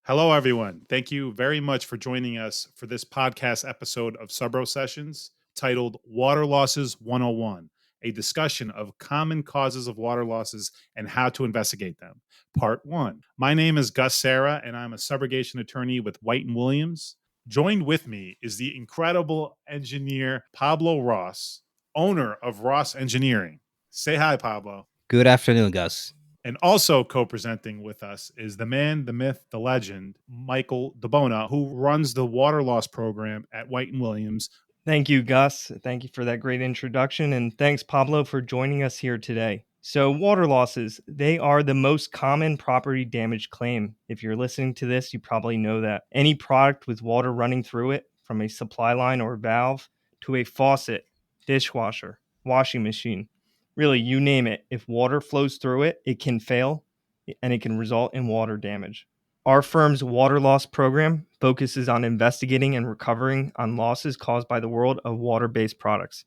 Hello, everyone. Thank you very much for joining us for this podcast episode of Subro Sessions titled Water Losses 101, a discussion of common causes of water losses and how to investigate them. Part 1. My name is Gus Sara, and I'm a subrogation attorney with White & Williams. Joined with me is the incredible engineer Pablo Ross, owner of Ross Engineering. Say hi, Pablo. Good afternoon, Gus. And also co-presenting with us is the man, the myth, the legend, Michael DeBona, who runs the water loss program at White & Williams. Thank you, Gus. Thank you for that great introduction. And thanks, Pablo, for joining us here today. So water losses, they are the most common property damage claim. If you're listening to this, you probably know that. Any product with water running through it, from a supply line or valve to a faucet, dishwasher, washing machine, really, you name it. If water flows through it, it can fail and it can result in water damage. Our firm's water loss program focuses on investigating and recovering on losses caused by the world of water-based products.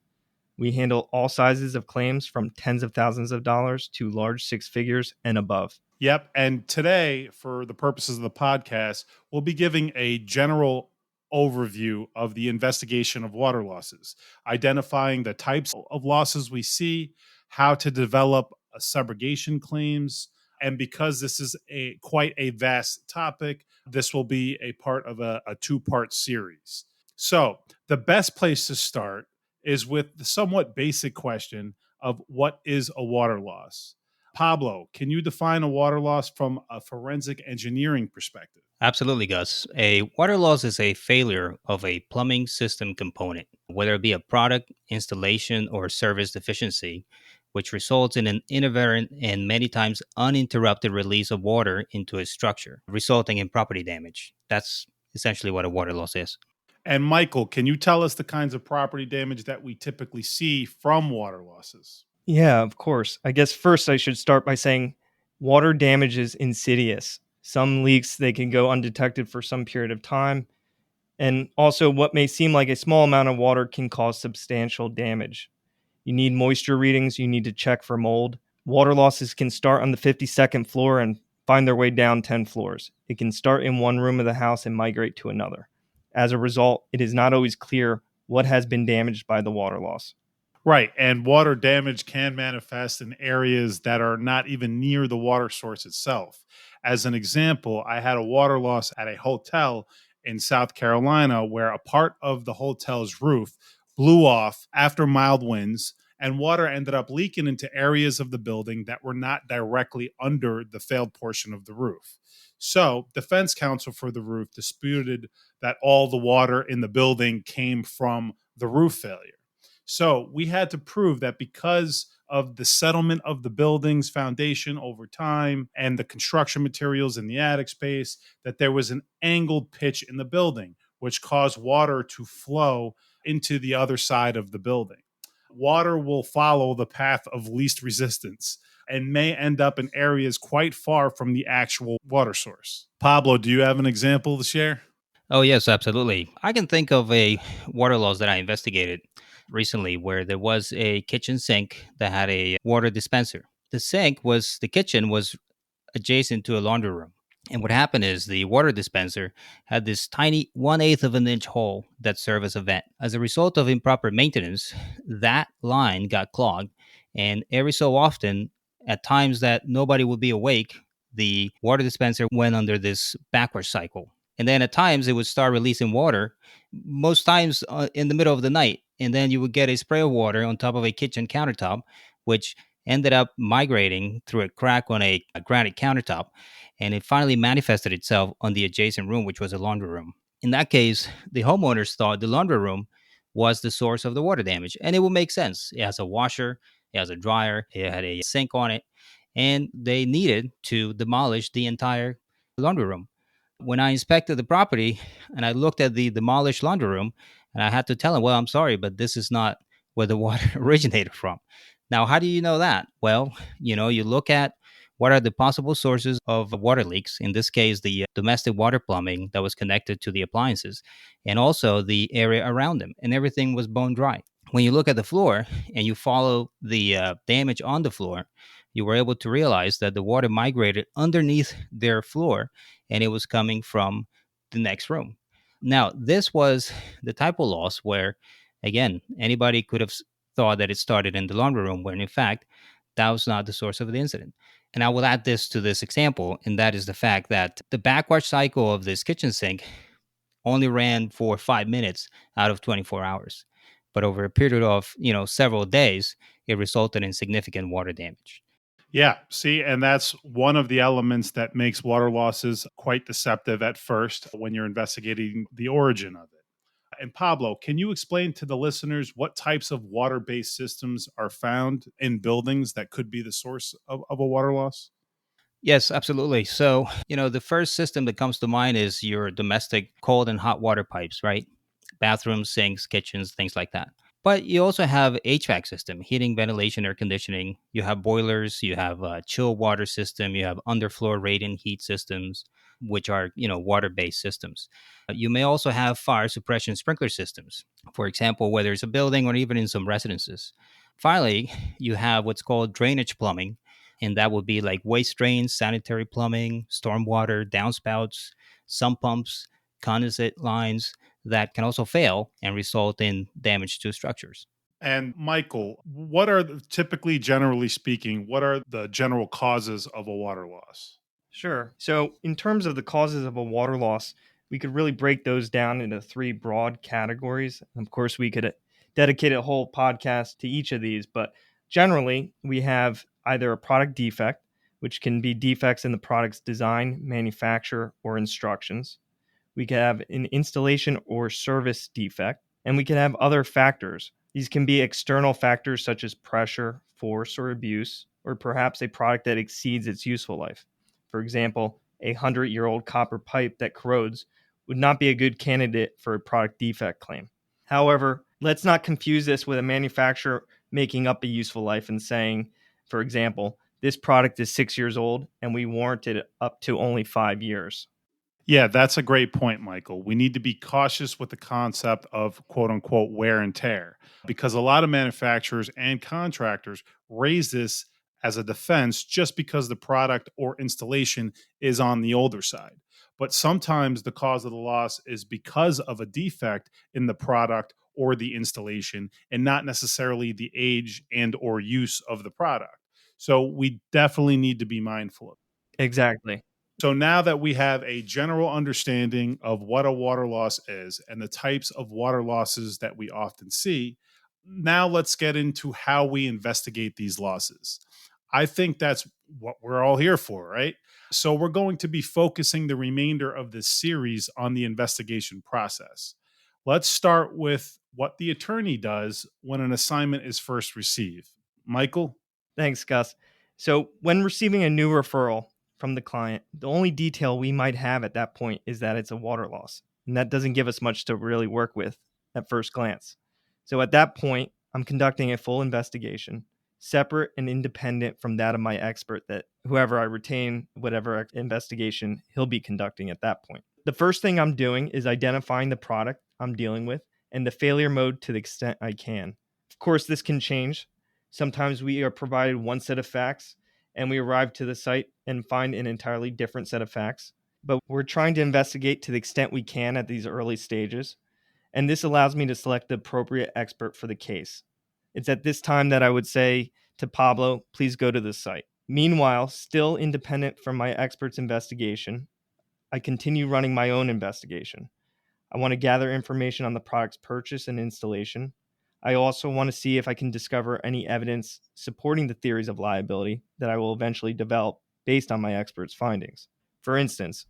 We handle all sizes of claims from tens of thousands of dollars to large six figures and above. Yep. And today, for the purposes of the podcast, we'll be giving a general overview of the investigation of water losses, identifying the types of losses we see, how to develop subrogation claims. And because this is quite a vast topic, this will be a part of a two-part series. So the best place to start is with the somewhat basic question of what is a water loss? Pablo, can you define a water loss from a forensic engineering perspective? Absolutely, Gus. A water loss is a failure of a plumbing system component, whether it be a product, installation, or service deficiency, which results in an inadvertent and many times uninterrupted release of water into a structure, resulting in property damage. That's essentially what a water loss is. And Michael, can you tell us the kinds of property damage that we typically see from water losses? Yeah, of course. I guess first I should start by saying water damage is insidious. Some leaks, they can go undetected for some period of time. And also, what may seem like a small amount of water can cause substantial damage. You need moisture readings. You need to check for mold. Water losses can start on the 52nd floor and find their way down 10 floors. It can start in one room of the house and migrate to another. As a result, it is not always clear what has been damaged by the water loss. Right. And water damage can manifest in areas that are not even near the water source itself. As an example, I had a water loss at a hotel in South Carolina where a part of the hotel's roof blew off after mild winds, and water ended up leaking into areas of the building that were not directly under the failed portion of the roof. So, defense counsel for the roof disputed that all the water in the building came from the roof failure. So we had to prove that because of the settlement of the building's foundation over time and the construction materials in the attic space, that there was an angled pitch in the building, which caused water to flow into the other side of the building. Water will follow the path of least resistance and may end up in areas quite far from the actual water source. Pablo, do you have an example to share? Oh, yes, absolutely. I can think of a water loss that I investigated recently where there was a kitchen sink that had a water dispenser. The kitchen was adjacent to a laundry room. And what happened is the water dispenser had this tiny 1/8 of an inch hole that served as a vent. As a result of improper maintenance, that line got clogged. And every so often, at times that nobody would be awake, the water dispenser went under this backward cycle. And then at times it would start releasing water, most times in the middle of the night. And then you would get a spray of water on top of a kitchen countertop, which ended up migrating through a crack on a granite countertop. And it finally manifested itself on the adjacent room, which was a laundry room. In that case, the homeowners thought the laundry room was the source of the water damage. And it would make sense. It has a washer, it has a dryer, it had a sink on it. And they needed to demolish the entire laundry room. When I inspected the property and I looked at the demolished laundry room, and I had to tell him, well, I'm sorry, but this is not where the water originated from. Now, how do you know that? Well, you look at what are the possible sources of water leaks, in this case, the domestic water plumbing that was connected to the appliances, and also the area around them, and everything was bone dry. When you look at the floor and you follow the damage on the floor, you were able to realize that the water migrated underneath their floor and it was coming from the next room. Now, this was the type of loss where, again, anybody could have thought that it started in the laundry room, when in fact, that was not the source of the incident. And I will add this to this example, and that is the fact that the backwash cycle of this kitchen sink only ran for 5 minutes out of 24 hours. But over a period of, several days, it resulted in significant water damage. Yeah, see, and that's one of the elements that makes water losses quite deceptive at first when you're investigating the origin of it. And Pablo, can you explain to the listeners what types of water based systems are found in buildings that could be the source of a water loss? Yes, absolutely. So, the first system that comes to mind is your domestic cold and hot water pipes, right? Bathrooms, sinks, kitchens, things like that. But you also have HVAC system, heating, ventilation, air conditioning. You have boilers, you have a chill water system, you have underfloor radiant heat systems, which are, water-based systems. You may also have fire suppression sprinkler systems, for example, whether it's a building or even in some residences. Finally, you have what's called drainage plumbing, and that would be like waste drains, sanitary plumbing, stormwater, downspouts, sump pumps, condensate lines that can also fail and result in damage to structures. And Michael, what are typically, generally speaking, what are the general causes of a water loss? Sure. So, in terms of the causes of a water loss, we could really break those down into three broad categories. Of course, we could dedicate a whole podcast to each of these, but generally, we have either a product defect, which can be defects in the product's design, manufacture, or instructions. We could have an installation or service defect, and we can have other factors. These can be external factors such as pressure, force, or abuse, or perhaps a product that exceeds its useful life. For example, a 100-year-old copper pipe that corrodes would not be a good candidate for a product defect claim. However, let's not confuse this with a manufacturer making up a useful life and saying, for example, this product is 6 years old and we warrant it up to only 5 years. Yeah, that's a great point, Michael. We need to be cautious with the concept of quote unquote wear and tear because a lot of manufacturers and contractors raise this as a defense just because the product or installation is on the older side. But sometimes the cause of the loss is because of a defect in the product or the installation and not necessarily the age and or use of the product. So we definitely need to be mindful of. Exactly. So now that we have a general understanding of what a water loss is and the types of water losses that we often see, now let's get into how we investigate these losses. I think that's what we're all here for, right? So we're going to be focusing the remainder of this series on the investigation process. Let's start with what the attorney does when an assignment is first received. Michael? Thanks, Gus. So, when receiving a new referral from the client, the only detail we might have at that point is that it's a water loss. And that doesn't give us much to really work with at first glance. So, at that point, I'm conducting a full investigation, separate and independent from that of my expert, that whoever I retain, whatever investigation he'll be conducting at that point. The first thing I'm doing is identifying the product I'm dealing with and the failure mode to the extent I can. Of course, this can change. Sometimes we are provided one set of facts and we arrive to the site and find an entirely different set of facts. But we're trying to investigate to the extent we can at these early stages. And this allows me to select the appropriate expert for the case. It's at this time that I would say to Pablo, please go to the site. Meanwhile, still independent from my expert's investigation, I continue running my own investigation. I want to gather information on the product's purchase and installation. I also want to see if I can discover any evidence supporting the theories of liability that I will eventually develop based on my expert's findings. For instance,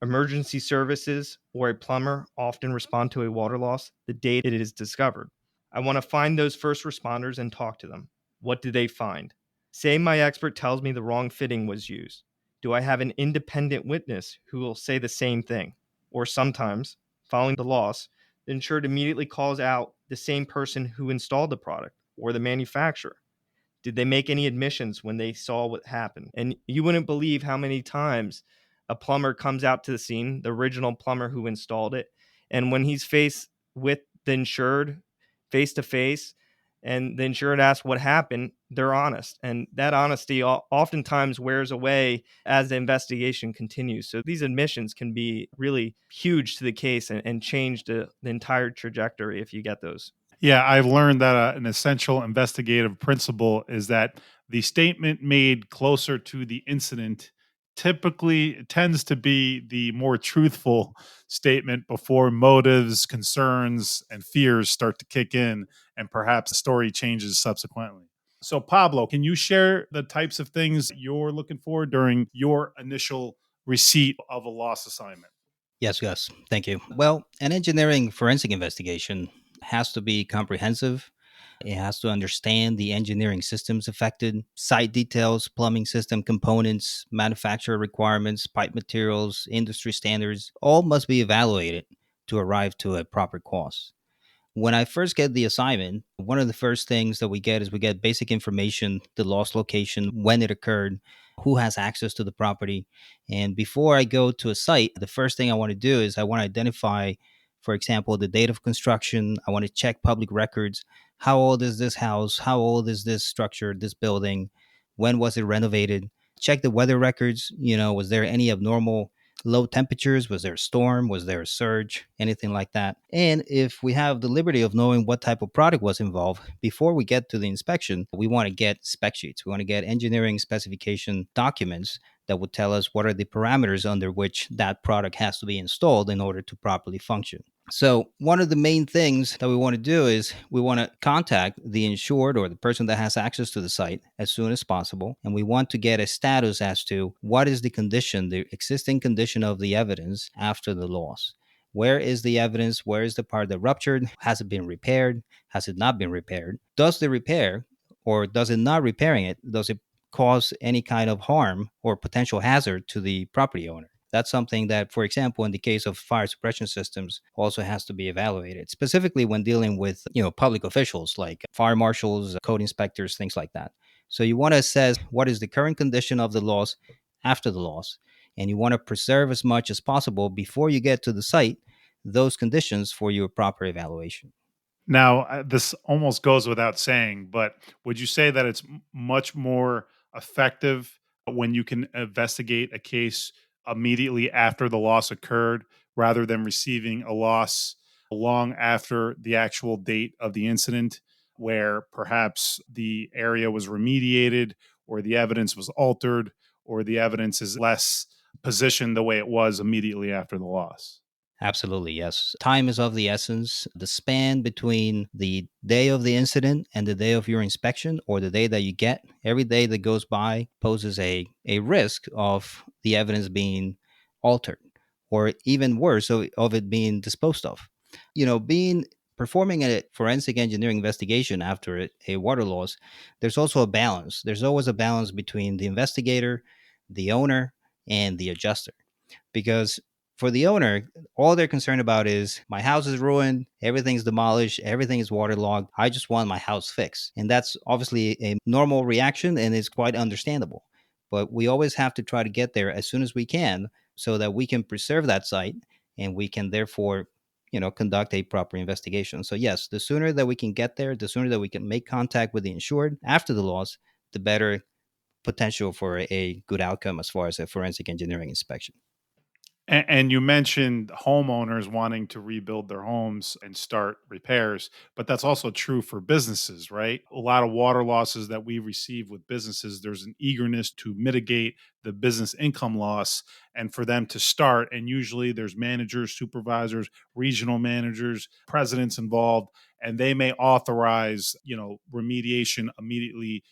emergency services or a plumber often respond to a water loss the day it is discovered. I want to find those first responders and talk to them. What do they find? Say my expert tells me the wrong fitting was used. Do I have an independent witness who will say the same thing? Or sometimes, following the loss, the insured immediately calls out the same person who installed the product or the manufacturer. Did they make any admissions when they saw what happened? And you wouldn't believe how many times a plumber comes out to the scene, the original plumber who installed it, and when he's faced with the insured face to face, and the insured asks what happened, they're honest. And that honesty oftentimes wears away as the investigation continues. So these admissions can be really huge to the case and change the entire trajectory if you get those. Yeah, I've learned that an essential investigative principle is that the statement made closer to the incident typically tends to be the more truthful statement before motives, concerns, and fears start to kick in, and perhaps the story changes subsequently. So, Pablo, can you share the types of things you're looking for during your initial receipt of a loss assignment? Yes, Gus. Thank you. Well, an engineering forensic investigation has to be comprehensive. It has to understand the engineering systems affected, site details, plumbing system components, manufacturer requirements, pipe materials, industry standards. All must be evaluated to arrive to a proper cost. When I first get the assignment, one of the first things that we get is we get basic information, the loss location, when it occurred, who has access to the property. And before I go to a site, the first thing I want to do is I want to identify, for example, the date of construction. I want to check public records. How old is this house? How old is this structure, this building? When was it renovated? Check the weather records. Was there any abnormal low temperatures? Was there a storm? Was there a surge? Anything like that? And if we have the liberty of knowing what type of product was involved, before we get to the inspection, we want to get spec sheets. We want to get engineering specification documents that would tell us what are the parameters under which that product has to be installed in order to properly function. So, one of the main things that we want to do is we want to contact the insured or the person that has access to the site as soon as possible. And we want to get a status as to what is the condition, the existing condition of the evidence after the loss. Where is the evidence? Where is the part that ruptured? Has it been repaired? Has it not been repaired? Does the repair or does it not repairing it, does it cause any kind of harm or potential hazard to the property owner? That's something that, for example, in the case of fire suppression systems, also has to be evaluated, specifically when dealing with public officials like fire marshals, code inspectors, things like that. So you want to assess what is the current condition of the loss after the loss, and you want to preserve as much as possible before you get to the site those conditions for your proper evaluation. Now, this almost goes without saying, but would you say that it's much more effective when you can investigate a case immediately after the loss occurred rather than receiving a loss long after the actual date of the incident, where perhaps the area was remediated or the evidence was altered or the evidence is less positioned the way it was immediately after the loss? Absolutely, yes. Time is of the essence. The span between the day of the incident and the day of your inspection or the day that you get, every day that goes by poses a risk of the evidence being altered or even worse, of it being disposed of. Being performing a forensic engineering investigation after a water loss, there's also a balance. There's always a balance between the investigator, the owner, and the adjuster. Because for the owner, all they're concerned about is my house is ruined, everything's demolished, everything is waterlogged. I just want my house fixed. And that's obviously a normal reaction and it's quite understandable. But we always have to try to get there as soon as we can so that we can preserve that site and we can therefore conduct a proper investigation. So yes, the sooner that we can get there, the sooner that we can make contact with the insured after the loss, the better potential for a good outcome as far as a forensic engineering inspection. And you mentioned homeowners wanting to rebuild their homes and start repairs, but that's also true for businesses, right? A lot of water losses that we receive with businesses, there's an eagerness to mitigate the business income loss and for them to start. And usually there's managers, supervisors, regional managers, presidents involved, and they may authorize, remediation immediately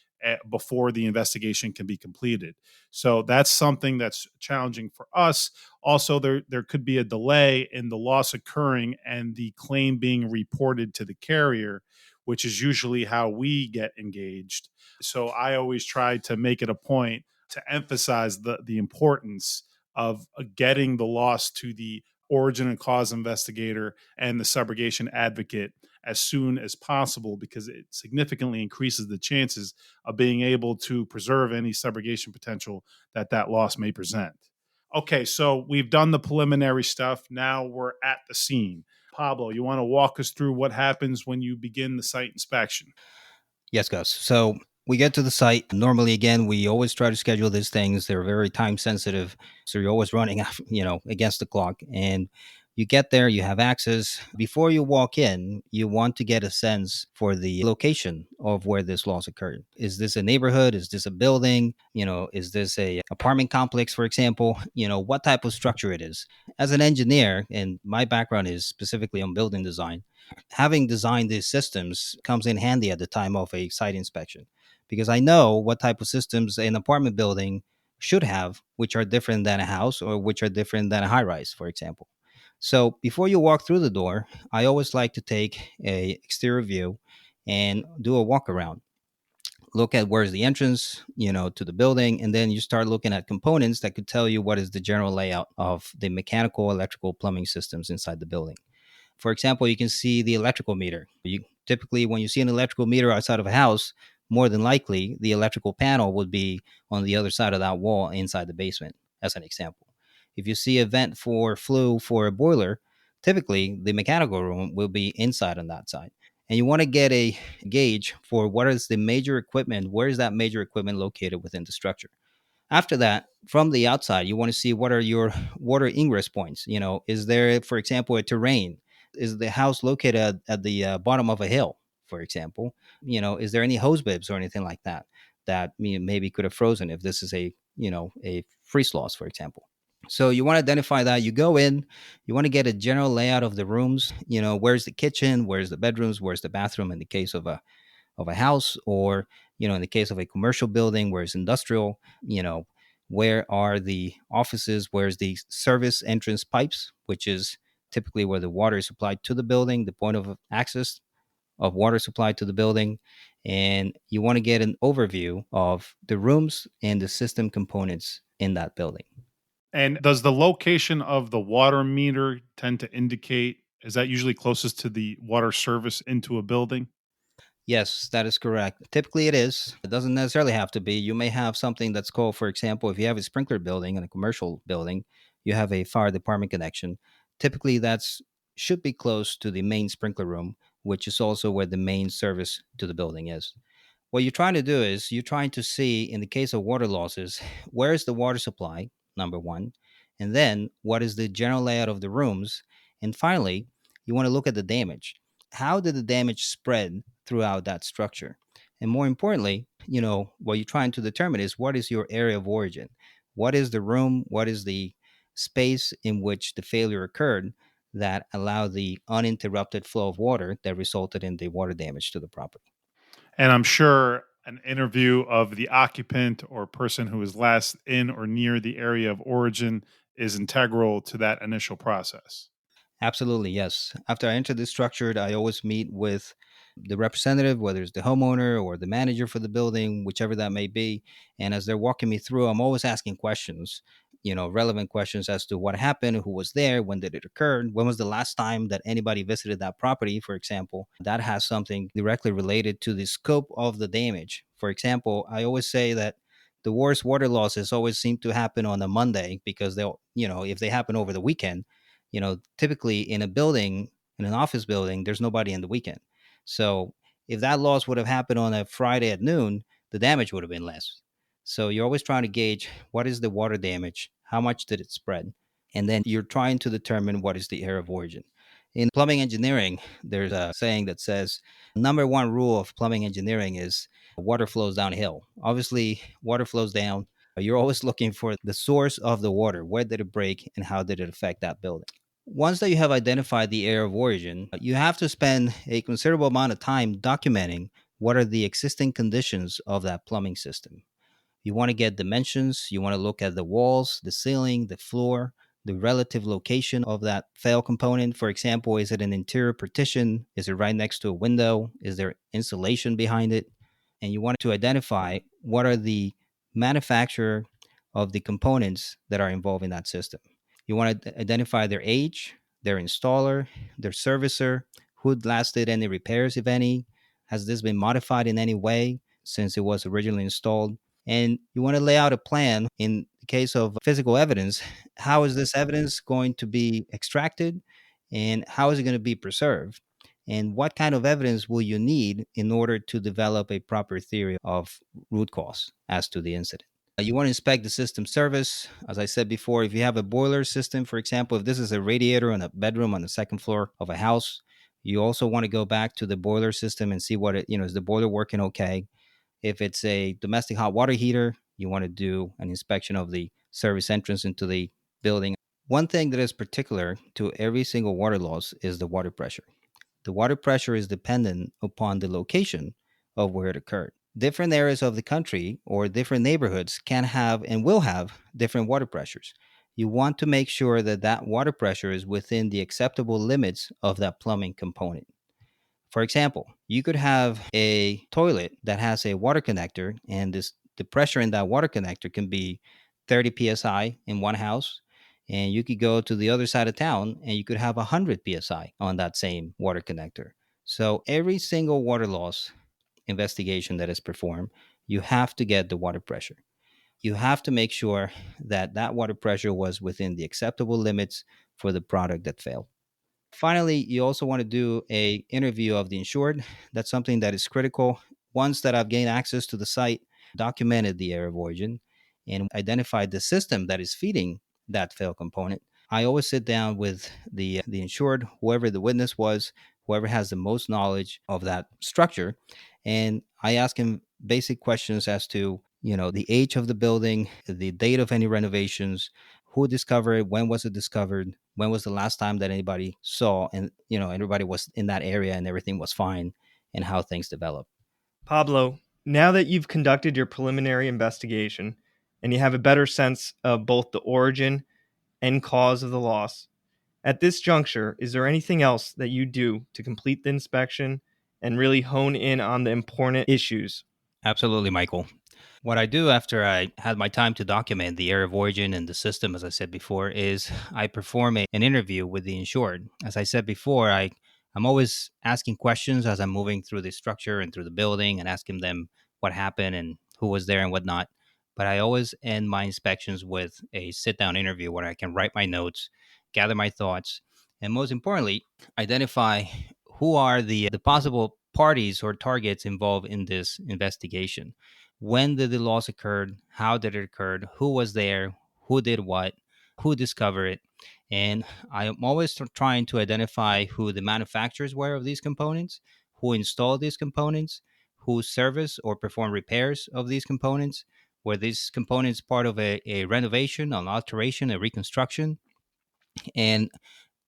before the investigation can be completed. So that's something that's challenging for us. Also, there could be a delay in the loss occurring and the claim being reported to the carrier, which is usually how we get engaged. So I always try to make it a point to emphasize the importance of getting the loss to the origin and cause investigator and the subrogation advocate as soon as possible, because it significantly increases the chances of being able to preserve any subrogation potential that loss may present. Okay, so we've done the preliminary stuff. Now we're at the scene. Pablo, you want to walk us through what happens when you begin the site inspection? Yes, Gus. So we get to the site. Normally, again, we always try to schedule these things. They're very time sensitive. So you're always running, against the clock. And you get there, you have access. Before you walk in, you want to get a sense for the location of where this loss occurred. Is this a neighborhood? Is this a building? Is this a apartment complex, for example? What type of structure it is. As an engineer, and my background is specifically on building design, having designed these systems comes in handy at the time of a site inspection, because I know what type of systems an apartment building should have, which are different than a house or which are different than a high rise, for example. So before you walk through the door, I always like to take a exterior view and do a walk around. Look at where's the entrance, to the building, and then you start looking at components that could tell you what is the general layout of the mechanical, electrical, plumbing systems inside the building. For example, you can see the electrical meter. You typically, when you see an electrical meter outside of a house, more than likely the electrical panel would be on the other side of that wall inside the basement, as an example. If you see a vent for flue for a boiler, typically the mechanical room will be inside on that side. And you want to get a gauge for what is the major equipment, where is that major equipment located within the structure. After that, from the outside, you want to see what are your water ingress points. Is there, for example, a terrain? Is the house located at the bottom of a hill, for example? Is there any hose bibs or anything like that that maybe could have frozen if this is a freeze loss, for example? So you want to identify that. You go in, you want to get a general layout of the rooms. Where's the kitchen? Where's the bedrooms? Where's the bathroom in the case of a house, or in the case of a commercial building where it's industrial, where are the offices, where's the service entrance pipes, which is typically where the water is supplied to the building, the point of access of water supply to the building. And you want to get an overview of the rooms and the system components in that building. And does the location of the water meter tend to indicate, is that usually closest to the water service into a building? Yes, that is correct. Typically, it is. It doesn't necessarily have to be. You may have something that's called, for example, if you have a sprinkler building in a commercial building, you have a fire department connection. Typically, that's should be close to the main sprinkler room, which is also where the main service to the building is. What you're trying to do is you're trying to see, in the case of water losses, where is the water supply, number one, and then what is the general layout of the rooms, and finally, you want to look at the damage. How did the damage spread throughout that structure? And more importantly, what you're trying to determine is what is your area of origin? What is the room? What is the space in which the failure occurred that allowed the uninterrupted flow of water that resulted in the water damage to the property? And I'm sure an interview of the occupant or person who is last in or near the area of origin is integral to that initial process. Absolutely, yes. After I enter the structure, I always meet with the representative, whether it's the homeowner or the manager for the building, whichever that may be. And as they're walking me through, I'm always asking questions, relevant questions as to what happened, who was there, when did it occur, when was the last time that anybody visited that property, for example. That has something directly related to the scope of the damage. For example, I always say that the worst water losses always seem to happen on a Monday because they'll, if they happen over the weekend, typically in a building, in an office building, there's nobody in the weekend. So if that loss would have happened on a Friday at noon, the damage would have been less. So you're always trying to gauge what is the water damage, how much did it spread, and then you're trying to determine what is the area of origin. In plumbing engineering, there's a saying that says number one rule of plumbing engineering is water flows downhill. Obviously, water flows down. You're always looking for the source of the water. Where did it break and how did it affect that building? Once that you have identified the area of origin, you have to spend a considerable amount of time documenting what are the existing conditions of that plumbing system. You want to get dimensions, you want to look at the walls, the ceiling, the floor, the relative location of that fail component. For example, is it an interior partition? Is it right next to a window? Is there insulation behind it? And you want to identify what are the manufacturer of the components that are involved in that system. You want to identify their age, their installer, their servicer, who last did any repairs, if any. Has this been modified in any way since it was originally installed? And you want to lay out a plan in the case of physical evidence. How is this evidence going to be extracted and how is it going to be preserved? And what kind of evidence will you need in order to develop a proper theory of root cause as to the incident? You want to inspect the system service. As I said before, if you have a boiler system, for example, if this is a radiator in a bedroom on the second floor of a house, you also want to go back to the boiler system and see what is the boiler working okay? If it's a domestic hot water heater, you want to do an inspection of the service entrance into the building. One thing that is particular to every single water loss is the water pressure. The water pressure is dependent upon the location of where it occurred. Different areas of the country or different neighborhoods can have and will have different water pressures. You want to make sure that that water pressure is within the acceptable limits of that plumbing component. For example, you could have a toilet that has a water connector, and the pressure in that water connector can be 30 psi in one house, and you could go to the other side of town and you could have 100 psi on that same water connector. So every single water loss investigation that is performed, you have to get the water pressure. You have to make sure that that water pressure was within the acceptable limits for the product that failed. Finally, you also want to do a interview of the insured. That's something that is critical. Once that I've gained access to the site, documented the area of origin, and identified the system that is feeding that fail component, I always sit down with the insured, whoever the witness was, whoever has the most knowledge of that structure, and I ask him basic questions as to the age of the building, the date of any renovations, who discovered it, when was it discovered, when was the last time that anybody saw, and everybody was in that area and everything was fine, and how things developed. Pablo, now that you've conducted your preliminary investigation and you have a better sense of both the origin and cause of the loss, at this juncture, is there anything else that you do to complete the inspection and really hone in on the important issues? Absolutely, Michael. What I do after I had my time to document the area of origin and the system, as I said before, is I perform an interview with the insured. As I said before, I'm always asking questions as I'm moving through the structure and through the building and asking them what happened and who was there and whatnot. But I always end my inspections with a sit down interview where I can write my notes, gather my thoughts, and most importantly, identify who are the possible parties or targets involved in this investigation. When did the loss occur? How did it occur? Who was there? Who did what? Who discovered it? And I am always trying to identify who the manufacturers were of these components, who installed these components, who service or perform repairs of these components. Were these components part of a renovation, an alteration, a reconstruction? And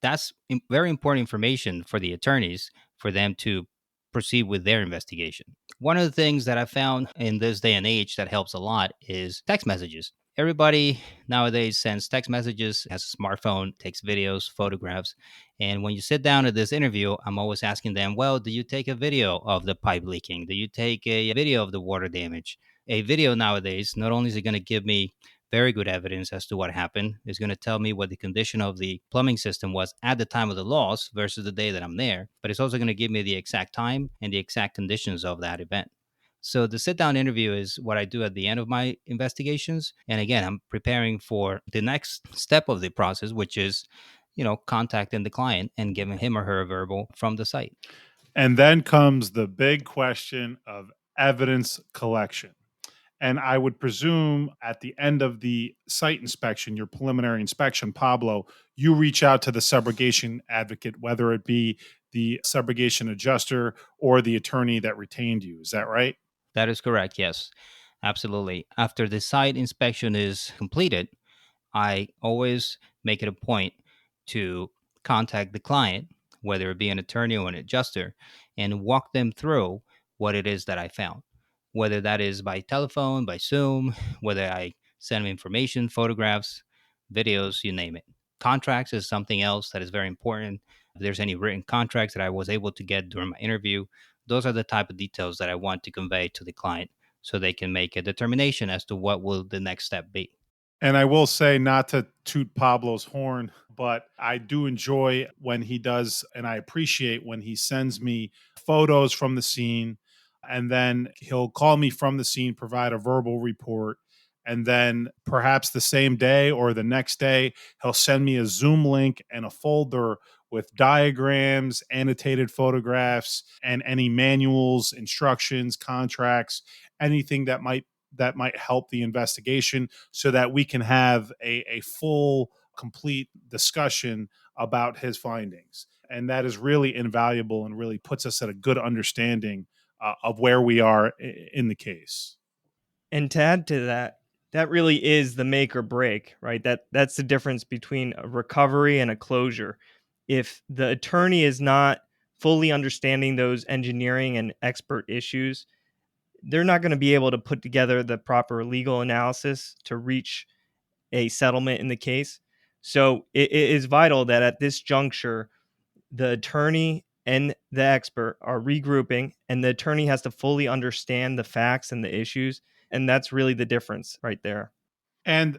that's very important information for the attorneys for them to proceed with their investigation. One of the things that I found in this day and age that helps a lot is text messages. Everybody nowadays sends text messages, has a smartphone, takes videos, photographs. And when you sit down at this interview, I'm always asking them, well, do you take a video of the pipe leaking? Do you take a video of the water damage? A video nowadays, not only is it going to give me very good evidence as to what happened. It's going to tell me what the condition of the plumbing system was at the time of the loss versus the day that I'm there. But it's also going to give me the exact time and the exact conditions of that event. So the sit down interview is what I do at the end of my investigations. And again, I'm preparing for the next step of the process, which is, contacting the client and giving him or her a verbal from the site. And then comes the big question of evidence collection. And I would presume at the end of the site inspection, your preliminary inspection, Pablo, you reach out to the subrogation advocate, whether it be the subrogation adjuster or the attorney that retained you. Is that right? That is correct. Yes, absolutely. After the site inspection is completed, I always make it a point to contact the client, whether it be an attorney or an adjuster, and walk them through what it is that I found, whether that is by telephone, by Zoom, whether I send them information, photographs, videos, you name it. Contracts is something else that is very important. If there's any written contracts that I was able to get during my interview, those are the type of details that I want to convey to the client so they can make a determination as to what will the next step be. And I will say, not to toot Pablo's horn, but I do enjoy when he does, and I appreciate when he sends me photos from the scene, and then he'll call me from the scene, provide a verbal report, And then perhaps the same day or the next day, he'll send me a Zoom link and a folder with diagrams, annotated photographs, and any manuals, instructions, contracts, anything that might help the investigation, so that we can have a full, complete discussion about his findings. And that is really invaluable and really puts us at a good understanding of where we are in the case. And to add to that, that really is the make or break, right? That's the difference between a recovery and a closure. If the attorney is not fully understanding those engineering and expert issues, they're not going to be able to put together the proper legal analysis to reach a settlement in the case. So it is vital that at this juncture, the attorney and the expert are regrouping, and the attorney has to fully understand the facts and the issues. And that's really the difference right there. And,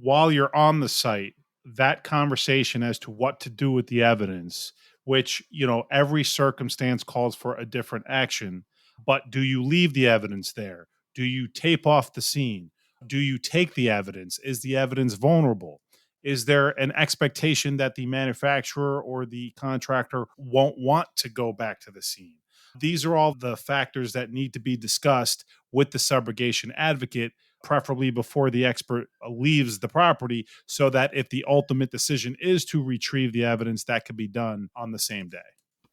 while you're on the site, that conversation as to what to do with the evidence, which, every circumstance calls for a different action. But do you leave the evidence there? Do you tape off the scene? Do you take the evidence? Is the evidence vulnerable? Is there an expectation that the manufacturer or the contractor won't want to go back to the scene? These are all the factors that need to be discussed with the subrogation advocate, preferably before the expert leaves the property, so that if the ultimate decision is to retrieve the evidence, that can be done on the same day.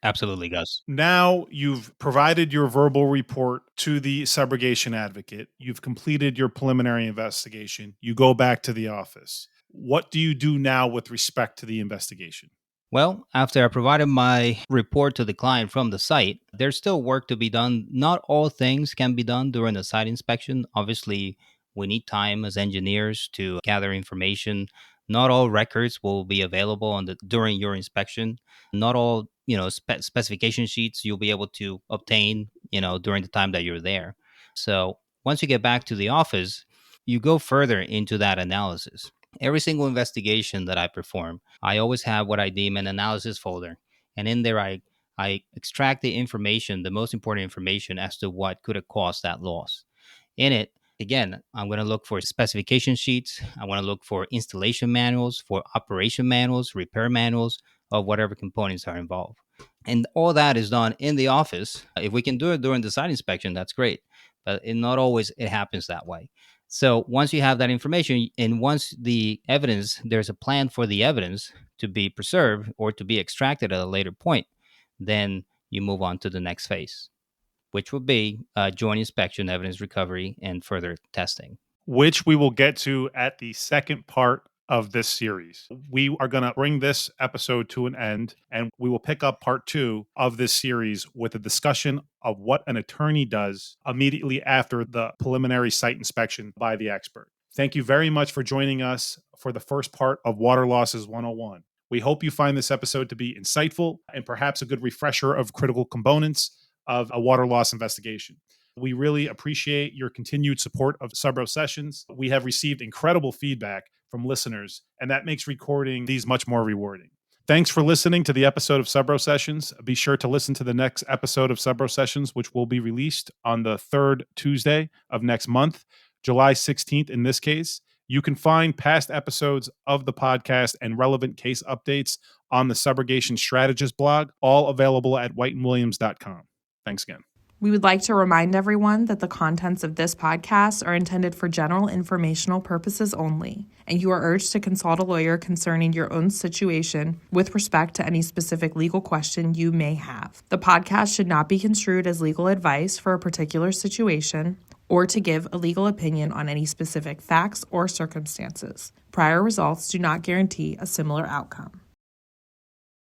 Absolutely, Gus. Now you've provided your verbal report to the subrogation advocate. You've completed your preliminary investigation. You go back to the office. What do you do now with respect to the investigation? Well, after I provided my report to the client from the site, there's still work to be done. Not all things can be done during the site inspection. Obviously, we need time as engineers to gather information. Not all records will be available during your inspection. Not all, specification sheets you'll be able to obtain, during the time that you're there. So once you get back to the office, you go further into that analysis. Every single investigation that I perform, I always have what I deem an analysis folder. And in there, I extract the information, the most important information as to what could have caused that loss. In it, again, I'm going to look for specification sheets. I want to look for installation manuals, for operation manuals, repair manuals of whatever components are involved. And all that is done in the office. If we can do it during the site inspection, that's great. But not always it happens that way. So once you have that information, and once there's a plan for the evidence to be preserved or to be extracted at a later point, then you move on to the next phase, which will be joint inspection, evidence recovery, and further testing. Which we will get to at the second part of this series. We are going to bring this episode to an end, and we will pick up part 2 of this series with a discussion of what an attorney does immediately after the preliminary site inspection by the expert. Thank you very much for joining us for the first part of Water Losses 101. We hope you find this episode to be insightful and perhaps a good refresher of critical components of a water loss investigation. We really appreciate your continued support of Subro Sessions. We have received incredible feedback from listeners, and that makes recording these much more rewarding. Thanks for listening to the episode of Subro Sessions. Be sure to listen to the next episode of Subro Sessions, which will be released on the third Tuesday of next month, July 16th in this case. You can find past episodes of the podcast and relevant case updates on the Subrogation Strategist blog, all available at whiteandwilliams.com. Thanks again. We would like to remind everyone that the contents of this podcast are intended for general informational purposes only, and you are urged to consult a lawyer concerning your own situation with respect to any specific legal question you may have. The podcast should not be construed as legal advice for a particular situation or to give a legal opinion on any specific facts or circumstances. Prior results do not guarantee a similar outcome.